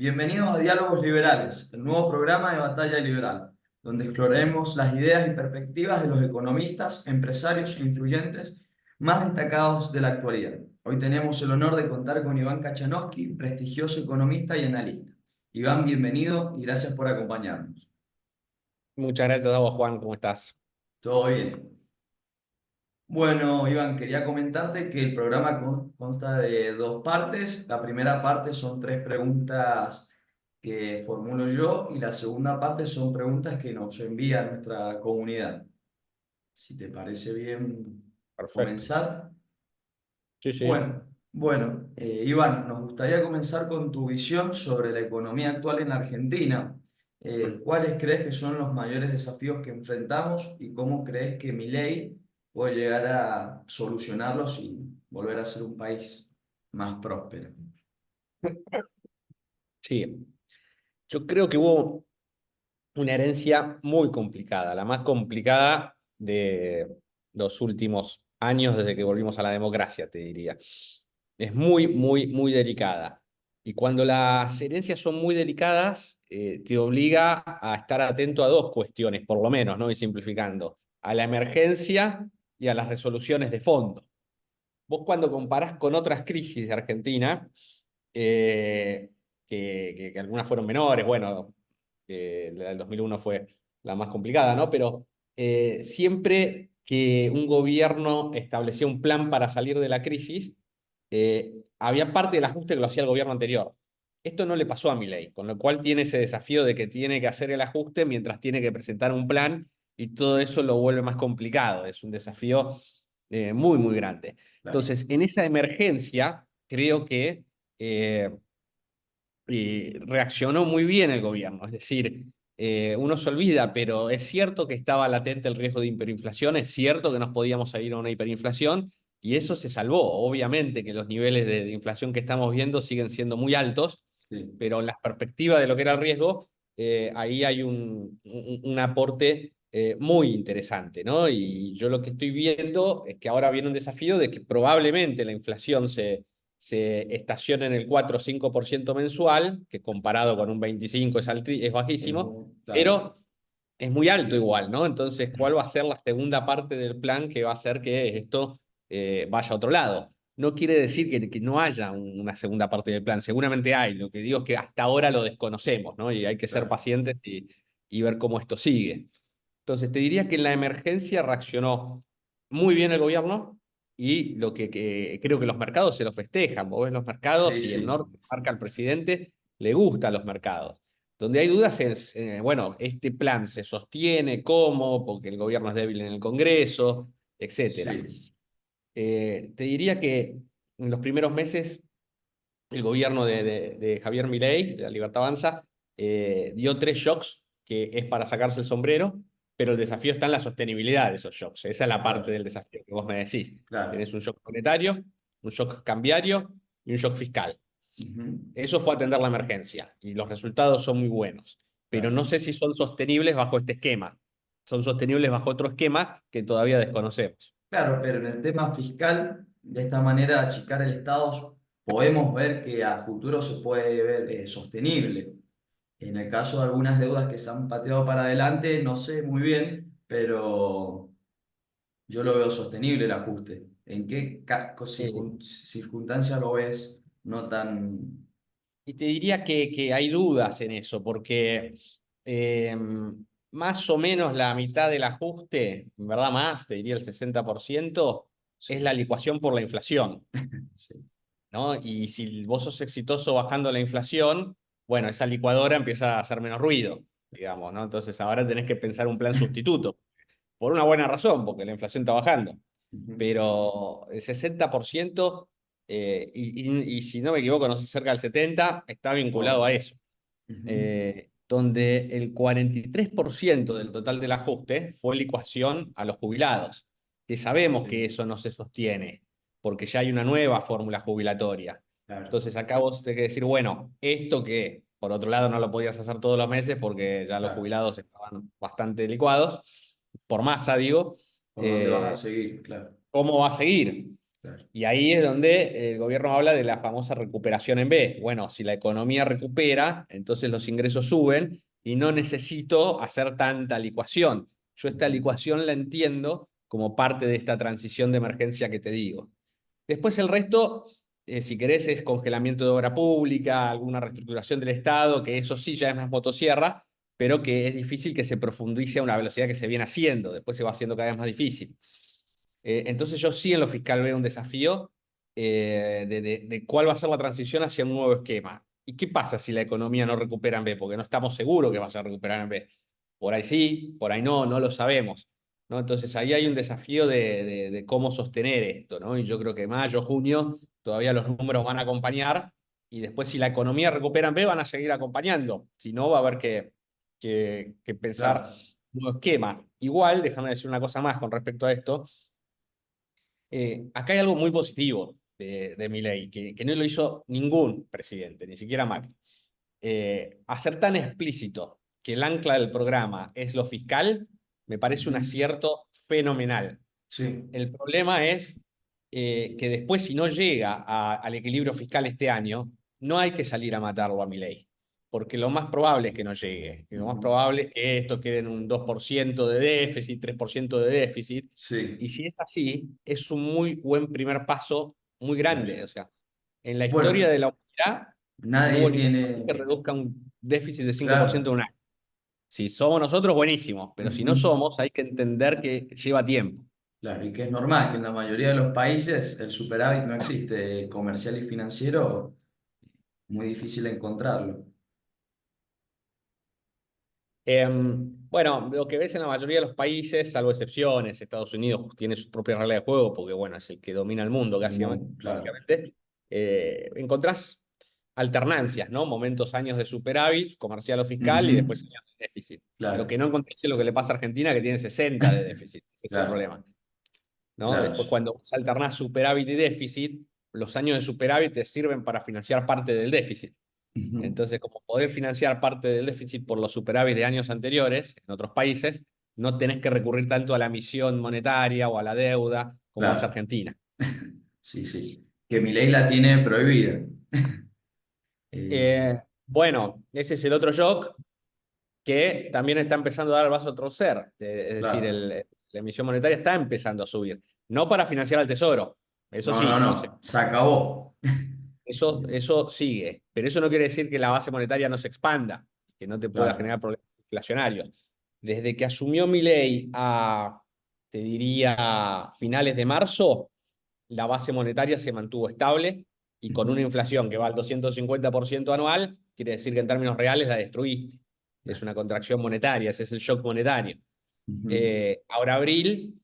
Bienvenidos a Diálogos Liberales, el nuevo programa de Batalla Liberal, donde exploraremos las ideas y perspectivas de los economistas, empresarios e influyentes más destacados de la actualidad. Hoy tenemos el honor de contar con Iván Kachanowski, prestigioso economista y analista. Iván, bienvenido y gracias por acompañarnos. Muchas gracias a vos, Juan, ¿cómo estás? Todo bien. Bueno, Iván, quería comentarte que el programa consta de dos partes. La primera parte son tres preguntas que formulo yo y la segunda parte son preguntas que nos envía nuestra comunidad. Si te parece bien Perfecto. comenzar. Sí, sí. Bueno, Iván, nos gustaría comenzar con tu visión sobre la economía actual en Argentina. ¿Cuáles crees que son los mayores desafíos que enfrentamos y cómo crees que Milei puede llegar a solucionarlos y volver a ser un país más próspero? Sí, yo creo que hubo una herencia muy complicada, la más complicada de los últimos años desde que volvimos a la democracia, te diría. Es muy, muy, muy delicada. Y cuando las herencias son muy delicadas, te obliga a estar atento a dos cuestiones, por lo menos, ¿no? Y simplificando, a la emergencia y a las resoluciones de fondo. Vos cuando comparás con otras crisis de Argentina, eh, que algunas fueron menores, bueno, la del 2001 fue la más complicada, ¿no? Pero siempre que un gobierno establecía un plan para salir de la crisis, había parte del ajuste que lo hacía el gobierno anterior. Esto no le pasó a Milei, con lo cual tiene ese desafío de que tiene que hacer el ajuste mientras tiene que presentar un plan y todo eso lo vuelve más complicado. Es un desafío muy, muy grande. Claro. Entonces, en esa emergencia, creo que eh, reaccionó muy bien el gobierno. Es decir, uno se olvida, pero es cierto que estaba latente el riesgo de hiperinflación, es cierto que nos podíamos ir a una hiperinflación y eso se salvó. Obviamente que los niveles de inflación que estamos viendo siguen siendo muy altos, Sí. pero en la perspectiva de lo que era el riesgo, ahí hay un aporte muy interesante, ¿no? Y yo lo que estoy viendo es que ahora viene un desafío de que probablemente la inflación se estaciona en el 4 o 5% mensual, que comparado con un 25 es bajísimo, Claro. pero es muy alto igual, ¿no? Entonces, ¿cuál va a ser la segunda parte del plan que va a hacer que esto vaya a otro lado? No quiere decir que no haya una segunda parte del plan, seguramente hay, lo que digo es que hasta ahora lo desconocemos, ¿no? Y hay que ser Claro. pacientes y ver cómo esto sigue. Entonces, te diría que en la emergencia reaccionó muy bien el gobierno y lo que creo que los mercados se lo festejan. Vos ves los Sí, mercados y el sí. norte marca al presidente, le gustan los mercados. Donde hay dudas es, bueno, este plan se sostiene, cómo, porque el gobierno es débil en el Congreso, etcétera. Sí. Te diría que en los primeros meses el gobierno de Javier Milei, de la Libertad Avanza, dio tres shocks que es para sacarse el sombrero, pero el desafío está en la sostenibilidad de esos shocks. Esa es la parte Claro. del desafío que vos me decís. Claro. Tenés un shock monetario, un shock cambiario y un shock fiscal. Ujú. Eso fue atender la emergencia y los resultados son muy buenos, pero Claro. no sé si son sostenibles bajo este esquema. Son sostenibles bajo otro esquema que todavía desconocemos. Claro, pero en el tema fiscal, de esta manera achicar el Estado, podemos ver que a futuro se puede ver sostenible. En el caso de algunas deudas que se han pateado para adelante, no sé muy bien, pero yo lo veo sostenible el ajuste. ¿En qué circunstancias lo ves no tan... Y te diría que hay dudas en eso, porque eh, más o menos la mitad del ajuste, en verdad más, te diría el 60%, es la Sí, licuación por la inflación, sí, ¿no? Y si vos sos exitoso bajando la inflación, bueno, esa licuadora empieza a hacer menos ruido, digamos, ¿no? Entonces ahora tenés que pensar un plan sustituto, por una buena razón, porque la inflación está bajando. ujú, Pero el 60%, y si no me equivoco, no sé, cerca del 70%, está vinculado a oh, eso. ujú, Donde el 43% del total del ajuste fue licuación a los jubilados, que sabemos que sí, eso no se sostiene, porque ya hay una nueva fórmula jubilatoria. claro, Entonces acá vos tenés que decir, bueno, esto que por otro lado no lo podías hacer todos los meses porque ya los claro. jubilados estaban bastante licuados, por masa digo, ¿Por dónde vas a eh, seguir? Claro, ¿cómo va a seguir? claro, Y ahí es donde el gobierno habla de la famosa recuperación en B. Bueno, si la economía recupera, entonces los ingresos suben y no necesito hacer tanta licuación. Yo esta ujú, licuación la entiendo como parte de esta transición de emergencia que te digo. Después el resto, si querés, es congelamiento de obra pública, alguna reestructuración del Estado, que eso sí ya es más motosierra, pero que es difícil que se profundice a una velocidad que se viene haciendo. Después se va haciendo cada vez más difícil. Entonces yo sí en lo fiscal veo un desafío de cuál va a ser la transición hacia un nuevo esquema. ¿Y qué pasa si la economía no recupera en B? Porque no estamos seguros que vaya a recuperar en B. Por ahí sí, por ahí no, no lo sabemos, ¿no? Entonces ahí hay un desafío de cómo sostener esto, ¿no? Y yo creo que mayo, junio, todavía los números van a acompañar y después si la economía recupera en B van a seguir acompañando. Si no, va a haber que pensar claro, un nuevo esquema. Igual, déjame decir una cosa más con respecto a esto. Acá hay algo muy positivo de Milei, que no lo hizo ningún presidente, ni siquiera Macri. Hacer tan explícito que el ancla del programa es lo fiscal, me parece un ujú, acierto fenomenal. sí, El problema es que después, si no llega al equilibrio fiscal este año, no hay que salir a matarlo a Milei, porque lo más probable es que no llegue. Y lo más ujú, probable es que esto quede en un 2% de déficit, 3% de déficit. Y sí, si es así, es un muy buen primer paso, muy claro. grande. O sea, en la historia Bueno, de la humanidad no hubo nadie ningún país tiene, que reduzca un déficit de 5% claro, en un año. Si somos nosotros, buenísimo, pero si no ujú, somos, hay que entender que lleva tiempo. claro, y que es normal que en la mayoría de los países el superávit no existe, comercial y financiero, muy difícil encontrarlo. Bueno, lo que ves en la mayoría de los países, salvo excepciones, Estados Unidos tiene su propia regla de juego porque, bueno, es el que domina el mundo, Claro, básicamente. Encontrás alternancias, ¿no? Momentos, años de superávit, comercial o fiscal, y ujú, después años de déficit. Lo claro, que no encontrás es lo que le pasa a Argentina, que tiene 60 de déficit. Ese es el claro, problema, ¿no? claro, Después, cuando vos alternás superávit y déficit, los años de superávit te sirven para financiar parte del déficit. ujú, Entonces, como podés financiar parte del déficit por los superávit de años anteriores en otros países, no tenés que recurrir tanto a la emisión monetaria o a la deuda como hace claro, Argentina. sí, sí, que mi ley la tiene prohibida. Eh, Bueno, ese es el otro shock que también está empezando a dar el vaso a torcer. Es decir, claro, la emisión monetaria está empezando a subir. No para financiar al tesoro, eso no, no, sí, no, se acabó. eso sigue. Pero eso no quiere decir que la base monetaria no se expanda, que no te pueda Claro, generar problemas inflacionarios. Desde que asumió Milei te diría, finales de marzo, la base monetaria se mantuvo estable y con una ujú, inflación que va al 250% anual, quiere decir que en términos reales la destruiste. Es claro, una contracción monetaria, ese es el shock monetario. ujú, Ahora abril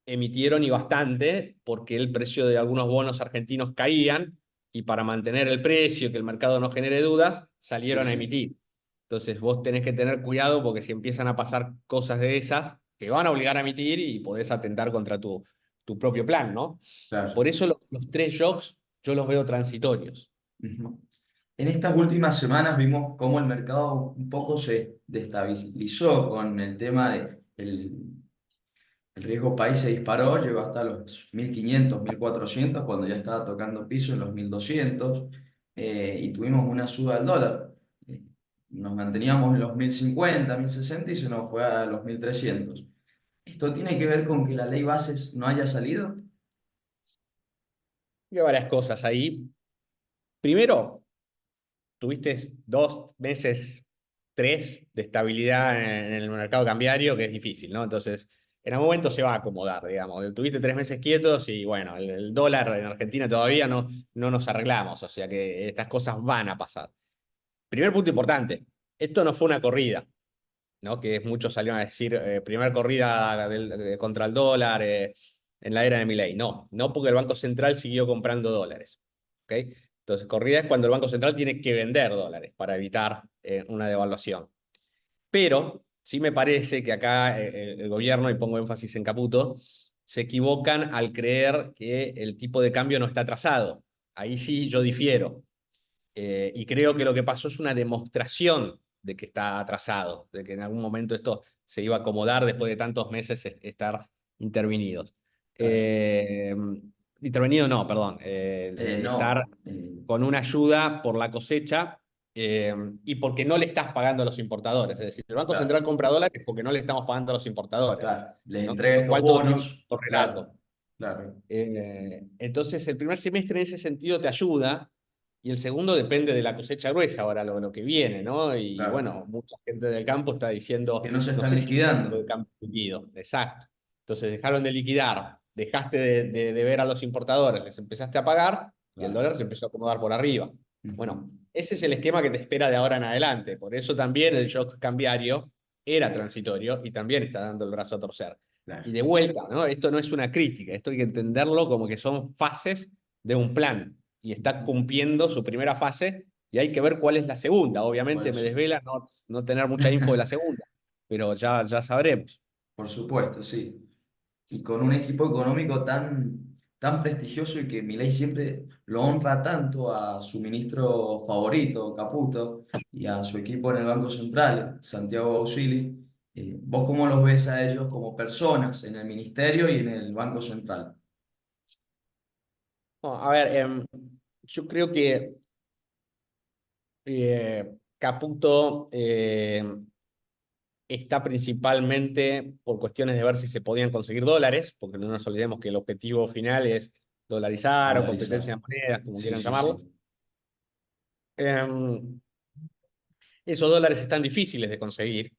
emitieron y bastante porque el precio de algunos bonos argentinos caían y para mantener el precio y que el mercado no genere dudas, sí, salieron a sí, emitir. Entonces vos tenés que tener cuidado porque si empiezan a pasar cosas de esas, te van a obligar a emitir y podés atentar contra tu propio plan, ¿no? claro. Por eso los tres shocks yo los veo transitorios. Ujú. En estas últimas semanas vimos cómo el mercado un poco se destabilizó con el tema de el riesgo país se disparó, llegó hasta los 1500, 1400, cuando ya estaba tocando piso en los 1200, y tuvimos una suba del dólar. Eh, Nos manteníamos en los 1050, 1060 y se nos fue a los 1300. ¿Esto tiene que ver con que la ley bases no haya salido? Hay varias cosas ahí. Primero, tuviste 2 meses, tres de estabilidad en el mercado cambiario, que es difícil, ¿no? Entonces, en algún momento se va a acomodar, digamos. Tuviste 3 meses quietos y bueno, el dólar en Argentina todavía no nos arreglamos, o sea que estas cosas van a pasar. Primer punto importante, esto no fue una corrida, ¿no? Que muchos salieron a decir, primer corrida contra el dólar en la era de Milei. No, no porque el Banco Central siguió comprando dólares. ¿Ok? Entonces, corrida es cuando el Banco Central tiene que vender dólares para evitar una devaluación. Pero sí me parece que acá el gobierno, y pongo énfasis en Caputo, se equivocan al creer que el tipo de cambio no está atrasado. Ahí sí yo difiero. Y creo que lo que pasó es una demostración de que está atrasado, de que en algún momento esto se iba a acomodar después de tantos meses estar intervenidos. Claro. Eh, intervenido no, perdón, de estar No, con una ayuda por la cosecha y porque no le estás pagando a los importadores. Es decir, el Banco Central claro, compra dólares porque no le estamos pagando a los importadores, claro, les ¿no? entrega Lo estos cual todo tiene bonos, un relato. claro, claro, Entonces, el primer semestre en ese sentido te ayuda y el segundo depende de la cosecha gruesa, ahora lo que viene, ¿no? Y claro, bueno, mucha gente del campo está que diciendo, no se no están sé si el liquidando, campo líquido, exacto. Entonces dejaron de liquidar, dejaste de ver a los importadores, les empezaste a pagar y el claro. dólar se empezó a acomodar por arriba. Ujú. Bueno, ese es el esquema que te espera de ahora en adelante. Por eso también el shock cambiario era transitorio y también está dando el brazo a torcer. Y Claro. de vuelta, ¿no? Esto no es una crítica, esto hay que entenderlo como que son fases de un plan y está cumpliendo su primera fase y hay que ver cuál es la segunda. ¿Cuál Obviamente me es? desvela no tener mucha info de la segunda, pero ya sabremos. Por supuesto, sí. Y con un equipo económico tan prestigioso y que Milei siempre lo honra tanto a su ministro favorito, Caputo, y a su equipo en el Banco Central, Santiago Bausili. ¿Vos cómo los ves a ellos como personas en el ministerio y en el Banco Central? No, a ver, yo creo que Caputo está principalmente por cuestiones de ver si se podían conseguir dólares, porque no nos olvidemos que el objetivo final es dolarizar o Dolarizar. competencia de monedas, como Sí, quieran sí, llamarlo. sí. Esos dólares están difíciles de conseguir.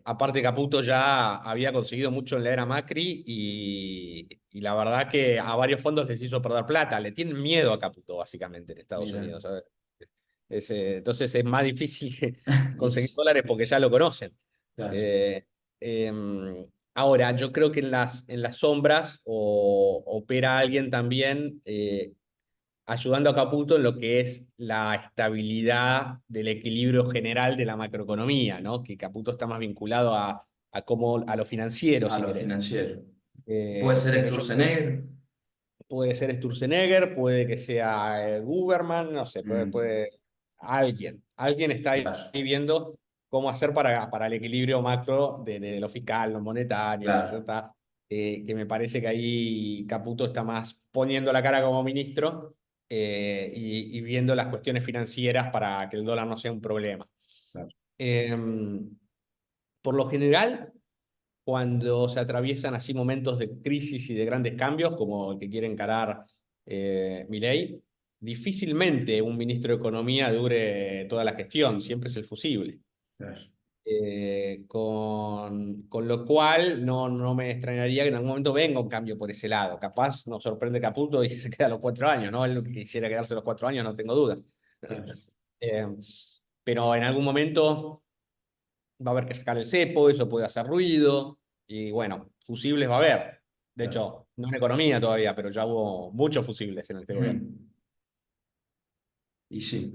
Aparte, Caputo ya había conseguido mucho en la era Macri y la verdad que a varios fondos les hizo perder plata. Le tienen miedo a Caputo, básicamente, en Estados Mira. Unidos. ¿Sabes? Entonces es más difícil que conseguir dólares porque ya lo conocen. Claro, Eh, Ahora, yo creo que en las sombras opera alguien también ayudando a Caputo en lo que es la estabilidad del equilibrio general de la macroeconomía, ¿no? Que Caputo está más vinculado a lo financiero, a si lo querés. financiero. Puede ser Pero yo creo Sturzenegger. puede ser Sturzenegger, puede que sea Guberman, no sé, Mm, alguien está claro, ahí viendo cómo hacer para el equilibrio macro de lo fiscal, lo monetario, claro, etcétera, que me parece que ahí Caputo está más poniendo la cara como ministro y viendo las cuestiones financieras para que el dólar no sea un problema. claro. Eh, por lo general, cuando se atraviesan así momentos de crisis y de grandes cambios, como el que quiere encarar Milei, difícilmente un ministro de Economía dure toda la gestión, siempre es el fusible. Claro. Con lo cual no me extrañaría que en algún momento venga un cambio por ese lado. Capaz nos sorprende Caputo y se queda los 4 años, ¿no? Él lo que quisiera quedarse los 4 años, no tengo duda. Claro. Eh, pero en algún momento va a haber que sacar el cepo, eso puede hacer ruido, y bueno, fusibles va a haber. De Claro. hecho, no en economía todavía, pero ya hubo muchos fusibles en este gobierno. Ujú. Y sí.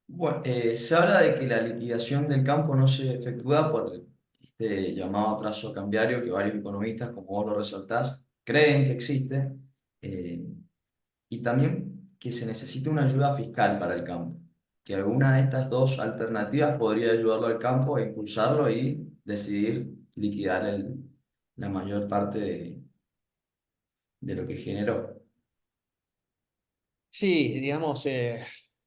Bueno, se habla de que la liquidación del campo no se efectúa por este llamado trazo cambiario que varios economistas, como vos lo resaltás, creen que existe, eh, y también que se necesita una ayuda fiscal para el campo, que alguna de estas dos alternativas podría ayudarlo al campo a impulsarlo y decidir liquidar la mayor parte de lo que generó. Sí, digamos,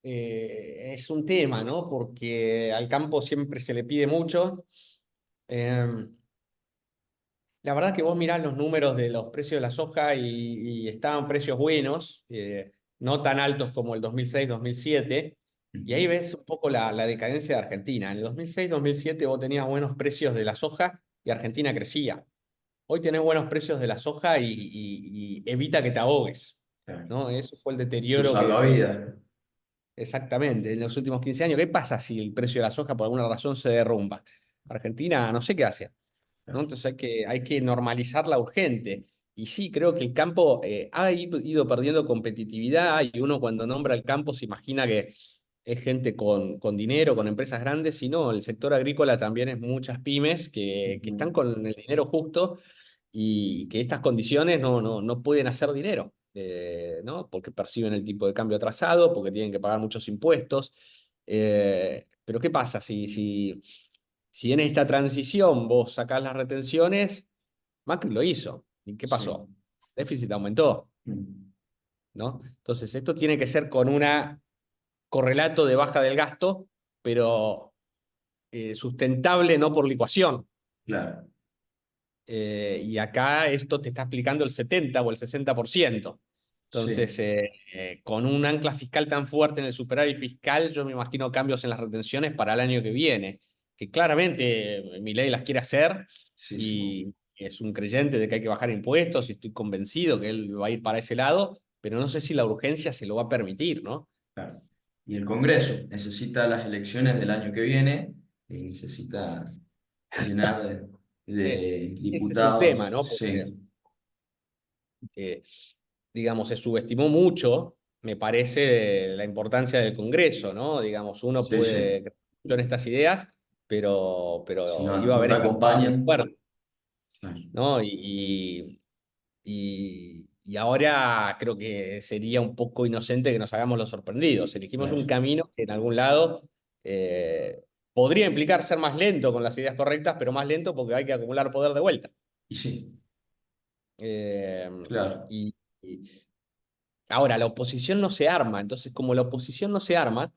es un tema, ¿no? Porque al campo siempre se le pide mucho. Eh, la verdad que vos mirás los números de los precios de la soja y estaban precios buenos, no tan altos como el 2006-2007, y ahí Ujú. ves un poco la decadencia de Argentina. En el 2006-2007 vos tenías buenos precios de la soja y Argentina crecía. Hoy tenés buenos precios de la soja y evita que te ahogues, Claro. ¿no? Eso fue el Tu deterioro que se nos... salvavidas. Exactamente, en los últimos 15 años. ¿Qué pasa si el precio de la soja por alguna razón se derrumba? Argentina no sé qué hace, ¿no? Claro. Entonces hay que normalizarla urgente. Y sí, creo que el campo ha ido perdiendo competitividad y uno cuando nombra el campo se imagina que es gente con dinero, con empresas grandes, y no, el sector agrícola también es muchas pymes que están Ujú. con el dinero justo y que estas condiciones no pueden hacer dinero, ¿no? Porque perciben el tipo de cambio atrasado, porque tienen que pagar muchos impuestos. Pero ¿qué pasa si en esta transición vos sacás las retenciones? Macri lo hizo. ¿Y qué Sí. pasó? déficit aumentó, Mm. ¿no? Entonces, esto tiene que ser con un correlato de baja del gasto, pero sustentable no por licuación. Claro, Y acá esto te está explicando el 70 o el 60%. Entonces, sí, con un ancla fiscal tan fuerte en el superávit fiscal, yo me imagino cambios en las retenciones para el año que viene, que claramente Milei las quiere hacer sí, sí, y es un creyente de que hay que bajar impuestos y estoy convencido que él va a ir para ese lado, pero no sé si la urgencia se lo va a permitir, ¿no? claro. Y el Congreso necesita las elecciones del año que viene y necesita llenar de Ese es el tema, diputados, ¿no? Porque sí, eh, digamos, se subestimó mucho, me parece, la importancia del Congreso, ¿no? Digamos, uno sí, puede sí. creer mucho en estas ideas, Si pero no, iba a no haber te embajadas muy acompañan, fuertes, claro, ¿no? Y ahora creo que sería un poco inocente que nos hagamos los sorprendidos. Elegimos un claro. camino que en algún lado podría implicar ser más lento con las ideas correctas, pero más lento porque hay que acumular poder de vuelta. Y sí, Eh, claro. y, y- Ahora, la oposición no se arma, entonces como la oposición no se arma,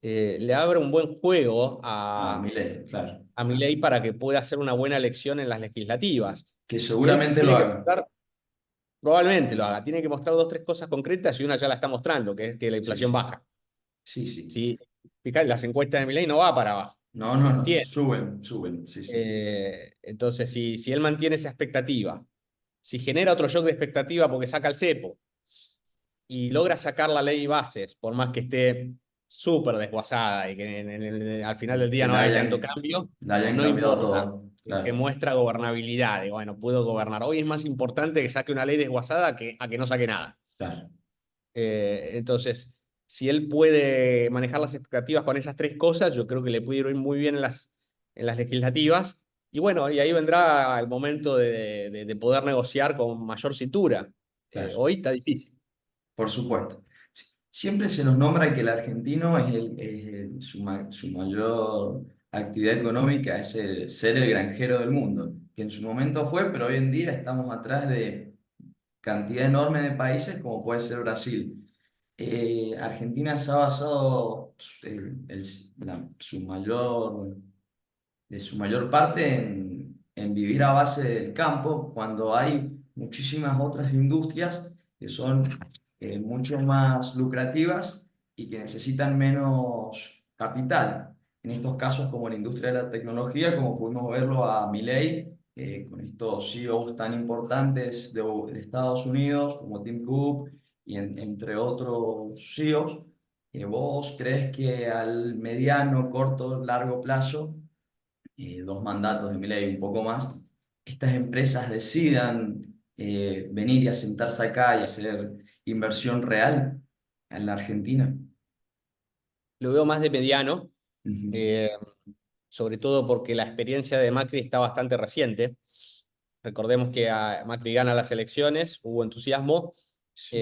le abre un buen juego A Milei, claro. a Milei para que pueda hacer una buena elección en las legislativas. Que Y él seguramente lo tiene que haga. mostrar, probablemente lo haga, tiene que mostrar dos, tres cosas concretas y una ya la está mostrando, que es que la Sí, inflación sí, baja. sí, sí. Si, fíjate, las encuestas de Milei no va para abajo, No, se no, no, mantiene. suben, suben, sí, sí. Entonces, si él mantiene esa expectativa, si genera otro shock de expectativa porque saca el cepo, y logra sacar la ley de bases, por más que esté súper desguazada y que al final del Que día no hay tanto cambio, la hayan no cambiado importa, todo, porque claro. muestra gobernabilidad, de bueno, puedo gobernar. Hoy es más importante que saque una ley desguazada que a que no saque nada. Claro. Entonces, si él puede manejar las expectativas con esas tres cosas, yo creo que le puede ir muy bien en las legislativas. Y bueno, y ahí vendrá el momento de poder negociar con mayor cintura. Claro. Hoy está difícil. Por supuesto. Siempre se nos nombra que el argentino su mayor actividad económica es ser el granjero del mundo, que en su momento fue, pero hoy en día estamos atrás de cantidad enorme de países como puede ser Brasil. Argentina se ha basado de su mayor parte en vivir a base del campo, cuando hay muchísimas otras industrias que son mucho más lucrativas y que necesitan menos capital. En estos casos, como la industria de la tecnología, como pudimos verlo a Milei, con estos CEOs tan importantes de Estados Unidos, como Tim Cook, y entre otros CEOs, ¿vos crees que al mediano, corto, largo plazo, dos mandatos de Milei, un poco más, estas empresas decidan venir y asentarse acá y hacer inversión real en la Argentina? Lo veo más de mediano, Ujú. eh, sobre todo porque la experiencia de Macri está bastante reciente. Recordemos que a Macri gana las elecciones, hubo entusiasmo, Sí,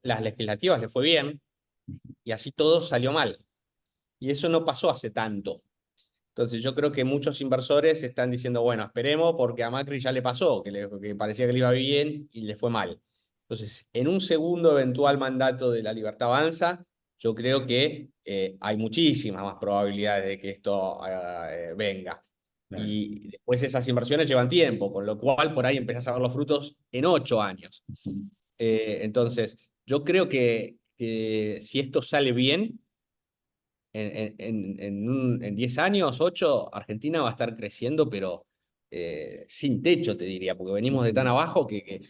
las legislativas le fue bien y así todo salió mal. Y eso no pasó hace tanto. Entonces yo creo que muchos inversores están diciendo, bueno, esperemos porque a Macri ya le pasó, que parecía que le iba bien y le fue mal. Entonces, en un segundo eventual mandato de La Libertad Avanza, yo creo que hay muchísimas más probabilidades de que esto venga. claro. Y después esas inversiones llevan tiempo, con lo cual por ahí empezás a ver los frutos en 8 años. Entonces, yo creo que si esto sale bien, en 10 años, 8, Argentina va a estar creciendo, pero sin techo, te diría, porque venimos de tan Ujú. abajo Que,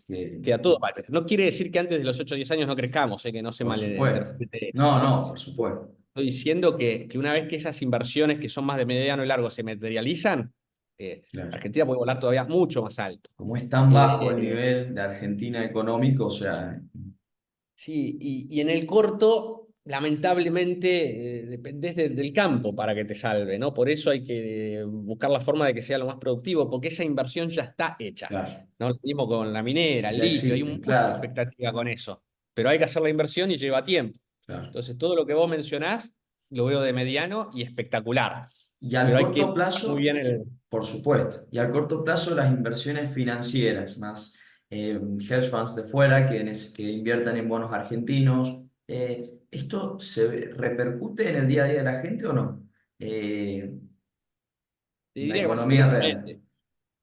que a todo va a crecer. No quiere decir que antes de los 8 o 10 años no crezcamos, que no se por supuesto. malinterprete esto, No, ¿no? no, por supuesto. Estoy diciendo que una vez que esas inversiones que son más de mediano y largo se materializan, Claro. Argentina puede volar todavía mucho más alto. Como es tan bajo el Eh, nivel de Argentina económico, o sea, Sí, y en el corto, lamentablemente, dependés del campo para que te salve, ¿no? Por eso hay que buscar la forma de que sea lo más productivo, porque esa inversión ya está hecha, claro, ¿no? Lo mismo con la minera, el ya litio, hay un existen, montón de claro, expectativa con eso, pero hay que hacer la inversión y lleva tiempo. claro. Entonces, todo lo que vos mencionás lo veo de mediano y espectacular, Y al pero hay que corto buscar muy plazo, bien el... por supuesto, y al corto plazo las inversiones financieras más. hedge funds de fuera que inviertan en bonos argentinos. ¿Esto repercute en el día a día de la gente o no? Eh, Te la diría que más economía real. indirectamente,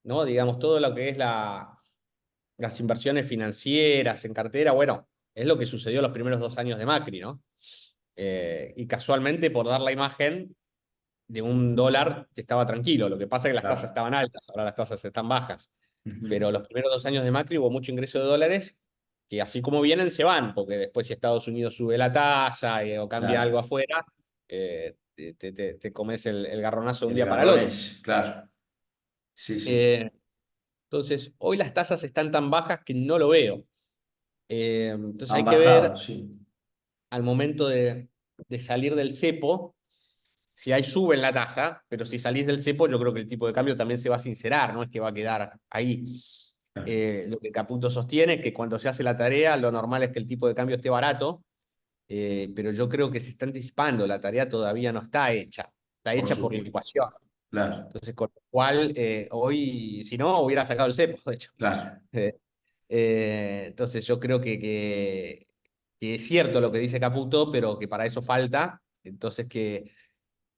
¿no? Digamos, todo lo que es las inversiones financieras en cartera, bueno, es lo que sucedió los primeros 2 años de Macri, ¿no? Y casualmente por dar la imagen de un dólar que estaba tranquilo. Lo que pasa es que las tasas Claro. estaban altas, ahora las tasas están bajas. Ujú. Pero los primeros 2 años de Macri hubo mucho ingreso de dólares que así como vienen, se van, porque después si Estados Unidos sube la tasa o cambia Claro. algo afuera, te comes el garronazo de un El día para el garrón otro. es, claro. Sí, sí. Eh, entonces, hoy las tasas están tan bajas que no lo veo. Entonces Han hay que bajado, ver sí. al momento de salir del cepo, si ahí suben la tasa, pero si salís del cepo, yo creo que el tipo de cambio también se va a sincerar, no es que va a quedar ahí. Claro. Lo que Caputo sostiene es que cuando se hace la tarea, lo normal es que el tipo de cambio esté barato, pero yo creo que se está anticipando, la tarea todavía no está Por hecha por supuesto. licuación. Claro. Entonces, con lo cual, hoy, si no, hubiera sacado el cepo, de hecho. Claro. Entonces, yo creo que es cierto lo que dice Caputo, pero que para eso falta. Entonces, que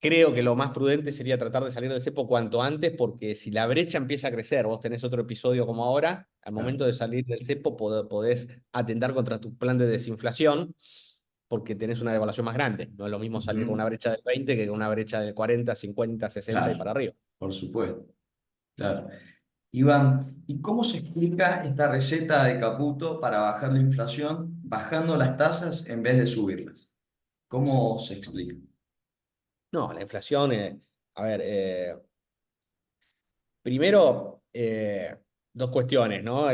creo que lo más prudente sería tratar de salir del cepo cuanto antes, porque si la brecha empieza a crecer, vos tenés otro episodio como ahora, al Claro. momento de salir del cepo podés atentar contra tu plan de desinflación, porque tenés una devaluación más grande. No es lo mismo salir con una Ujú. brecha del 20 que con una brecha del 40, 50, 60 y Claro. para arriba. Por supuesto. Claro. Iván, ¿y cómo se explica esta receta de Caputo para bajar la inflación bajando las tasas en vez de subirlas? ¿Cómo se explica? No, la inflación, a ver, primero, dos cuestiones, ¿no?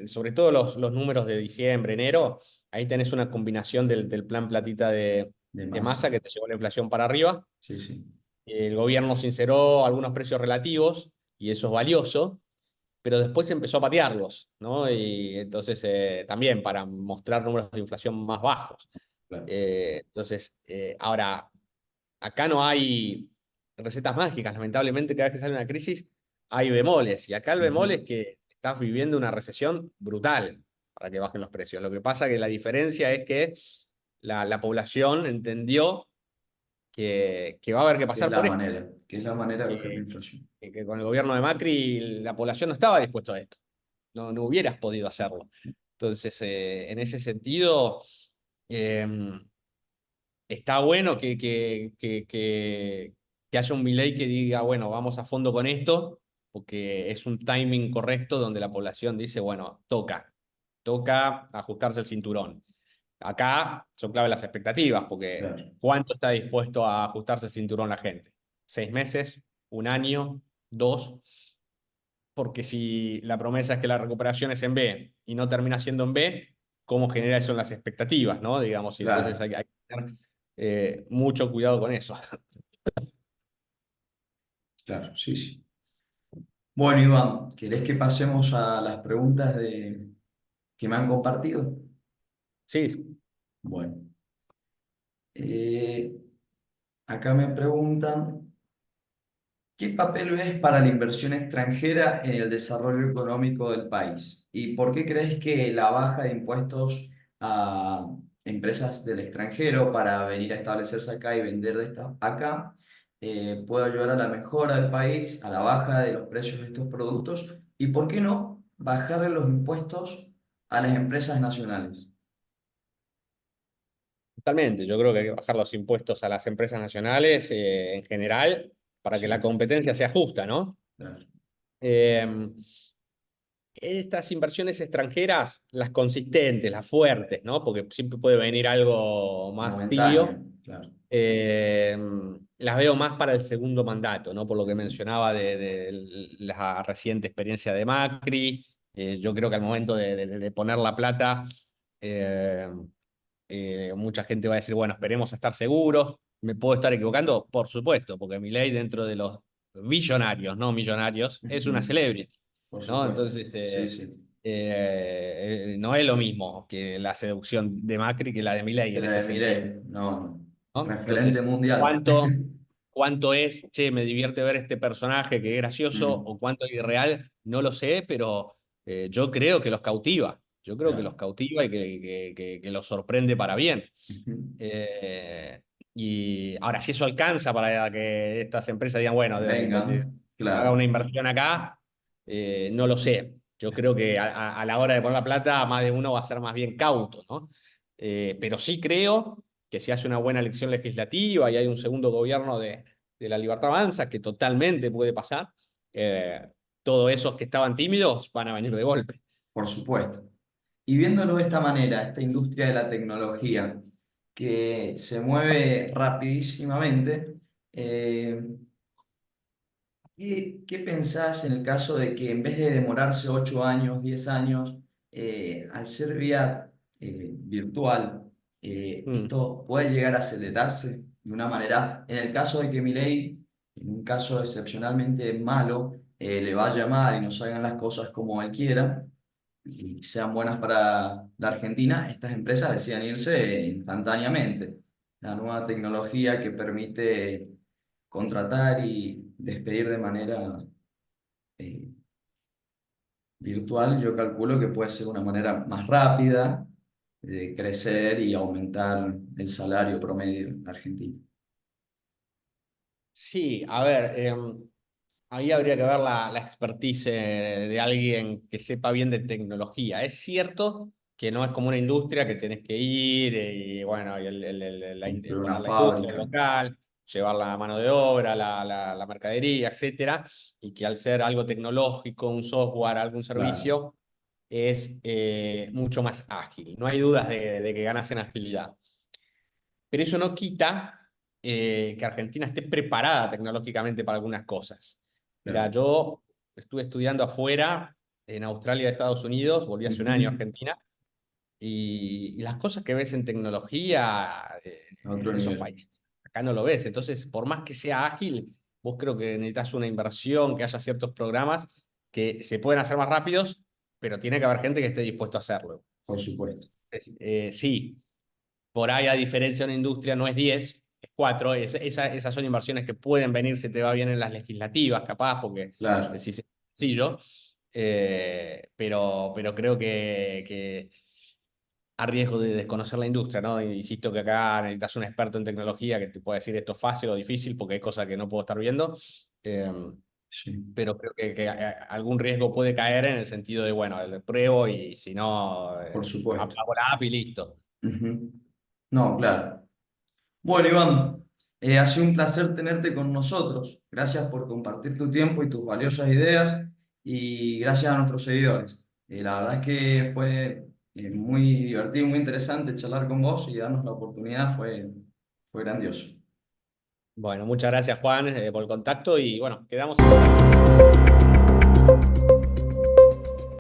Sobre todo los números de diciembre, enero, ahí tenés una combinación del plan platita De de masa. masa que te llevó la inflación para arriba. Sí, sí. El gobierno sinceró algunos precios relativos y eso es valioso, pero después empezó a patearlos, ¿no? Y entonces también para mostrar números de inflación más bajos. Claro. Ahora, acá no hay recetas mágicas, lamentablemente cada vez que sale una crisis hay bemoles, y acá el bemol Ujú. es que estás viviendo una recesión brutal para que bajen los precios. Lo que pasa que la diferencia es que la población entendió que va a haber que Que es pasar la por esto, manera, que es la manera de bajar la que, inflación. que con el gobierno de Macri la población no estaba dispuesta a esto, no hubieras podido hacerlo. Entonces, en ese sentido, eh, está bueno que haya un Milei que diga, bueno, vamos a fondo con esto, porque es un timing correcto donde la población dice, bueno, toca ajustarse el cinturón. Acá son clave las expectativas, porque Claro. ¿cuánto está dispuesto a ajustarse el cinturón la gente? ¿6 meses? ¿Un año? ¿Dos? Porque si la promesa es que la recuperación es en B y no termina siendo en B, ¿cómo genera eso en las expectativas, ¿no? Digamos, y entonces Claro. hay que tener mucho cuidado con eso. Claro. Sí, sí. Bueno, Iván, ¿querés que pasemos a las preguntas que me han compartido? Sí, Bueno, eh, acá me preguntan, ¿qué papel ves para la inversión extranjera en el desarrollo económico del país? ¿Y por qué crees que la baja de impuestos a empresas del extranjero para venir a establecerse acá y vender acá puede ayudar a la mejora del país, a la baja de los precios de estos productos? ¿Y por qué no bajarle los impuestos a las empresas nacionales? totalmente. Yo creo que hay que bajar los impuestos a las empresas nacionales en general para que la Sí, competencia sea justa, ¿no? claro. Eh, Estas inversiones extranjeras, las consistentes, las fuertes, ¿no? Porque siempre puede venir algo más Momentáneo, tibio. claro. Eh, las veo más para el segundo mandato, ¿no? Por lo que mencionaba de la reciente experiencia de Macri. Yo creo que al momento de poner la plata, eh, mucha gente va a decir, bueno, esperemos a estar seguros. ¿Me puedo estar equivocando? Por supuesto, porque Milei dentro de los billonarios, no millonarios, es una Ujú. celebrity, Por ¿no? supuesto. Entonces, Sí, sí. no es lo mismo que la seducción de Macri que la de Milei Que en la ese de sentido, Milei. No, no. ¿no? Referente Entonces, mundial. cuánto es, che, me divierte ver este personaje que es gracioso, Mm, o cuánto es irreal, no lo sé, pero yo creo que los cautiva. Yo creo que los Claro. cautiva y que los sorprende para bien. Ujú. Eh, y ahora, si eso alcanza para que estas empresas digan, bueno, Vengan, haga una claro, inversión acá, no lo sé. Yo creo que a la hora de poner la plata, más de uno va a ser más bien cauto, ¿no? Pero sí creo que si hace una buena elección legislativa y hay un segundo gobierno de la Libertad Avanza, que totalmente puede pasar, todos esos que estaban tímidos van a venir de golpe. por supuesto. Y viéndolo de esta manera, esta industria de la tecnología que se mueve rapidísimamente, eh, ¿qué pensás en el caso de que en vez de demorarse 8 años, 10 años, al ser vía virtual, Mm. esto puede llegar a acelerarse de una manera, en el caso de que Milei, en un caso excepcionalmente malo, le vaya mal y no salgan las cosas como él quiera y sean buenas para la Argentina, estas empresas decían irse instantáneamente. La nueva tecnología que permite contratar y despedir de manera eh, virtual, yo calculo que puede ser una manera más rápida de crecer y aumentar el salario promedio en Argentina. Sí, a ver, ahí habría que ver la expertise de alguien que sepa bien de tecnología. Es cierto que no es como una industria que tenés que ir y, bueno, y Construir una poner la industria, el fábrica, local, llevar la mano de obra, la mercadería, etcétera, y que al ser algo tecnológico, un software, algún claro, servicio, es mucho más ágil. No hay dudas de que ganas en agilidad. Pero eso no quita que Argentina esté preparada tecnológicamente para algunas cosas. Mira, claro. yo estuve estudiando afuera, en Australia y Estados Unidos, volví hace un año a Ujú. Argentina, y las cosas que ves en tecnología A otro en esos nivel, países, acá no lo ves. Entonces, por más que sea ágil, vos creo que necesitas una inversión, que haya ciertos programas que se pueden hacer más rápidos, pero tiene que haber gente que esté dispuesto a hacerlo. por supuesto. Sí, por ahí, a diferencia de una industria, no es 10, es 4. Esas son inversiones que pueden venir, se te va bien en las legislativas, capaz, porque Claro, decís, es sencillo. Pero creo que a riesgo de desconocer la industria, ¿no? Insisto que acá necesitas un experto en tecnología que te pueda decir esto es fácil o difícil, porque hay cosas que no puedo estar viendo. Eh, sí, pero creo que algún riesgo puede caer en el sentido de, bueno, el pruebo y si no, por supuesto. apago la app y listo. Ujú. No, claro. Bueno, Iván, ha sido un placer tenerte con nosotros. Gracias por compartir tu tiempo y tus valiosas ideas y gracias a nuestros seguidores. La verdad es que fue muy divertido, muy interesante charlar con vos y darnos la oportunidad, fue grandioso. Bueno, muchas gracias Juan por el contacto y bueno, quedamos en contacto.